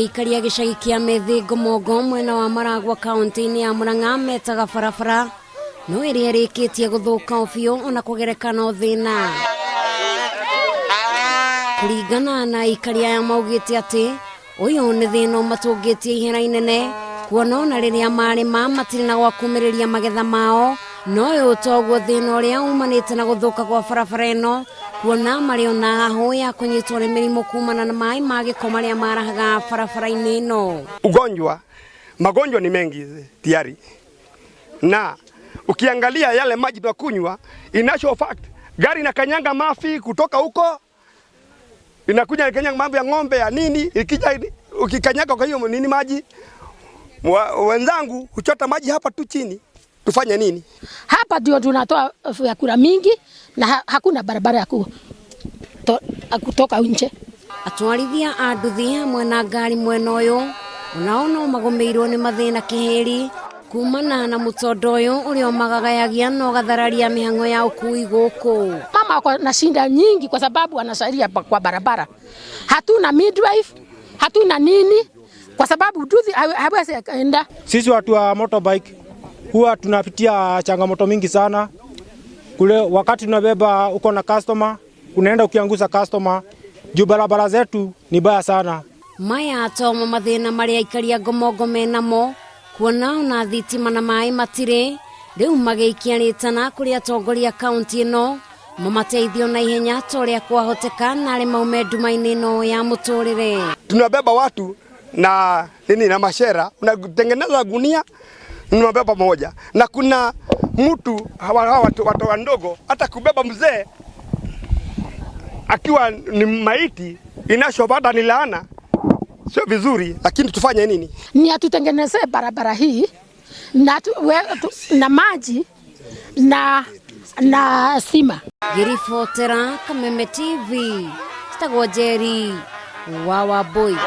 magiikaria gicagi kia methi Ngomongo mwena wa Maragua kaunti-ini ya Murang'a metaga barabara no iria rikitie guthuka ofio ona kugerekana thina. Kuringana na ikaria ya Maugite ati uyu ni thina matungitie ihera inene kuona ona riria marima matiri na gwa kumiriria magetha mao no uyu toguo thina uria umanite na guthuka kwa barabara ino kuona mari ona haho ya kunyitwo ni mirimo kuumana na mai magiko maria marahaga barabara-ini ino. Magonjwa ni mengi tayari, na ukiangalia yale maji tunakunywa inasho fact gari na kanyanga mafi kutoka huko inakuja kanyanga mambo ya ng'ombe ya nini, ikija ukikanyaga kwa hiyo nini maji wenzangu kuchota maji hapa tu chini. Tufanye nini? Hapa ndio tunatoa vyakula mingi na hakuna barabara ya kutoka nje. Atwarithia a nduthi hamwe na ngari mwena uyu unaona magomeirwo ni mathina kiheri kuumana na mutondo uyu uria magagayagia no gathararia mihango ya ukui guku. Mama ako na shinda nyingi kwa sababu anasalia kwa barabara. Hatuna midwife, hatuna nini kwa sababu nduthi hawezi enda. Sisi watu wa motorbike huwa tunapitia changamoto mingi sana. Kule wakati tunabeba uko na customer, unaenda ukianguza customer, juu barabara zetu ni baya sana. Maya atoma mathina maria ikaria Ngomongo menamo kuona ona thitima na mai matire riu magiikianitana kuri Atongoria kaunti ino mamateithio na ihenya toria kwahoteka na ari maume nduma-ini ino ya muturire. Tunabeba watu na nini na mashera, unatengeneza gunia unabeba moja, na kuna mtu watu wandogo hata kubeba mzee akiwa ni maiti inashobada ni laana, sio vizuri. Lakini tufanye nini? Ni atutengeneze barabara hii na maji na sima. Girifotera Kameme TV Njeri wa Wambui.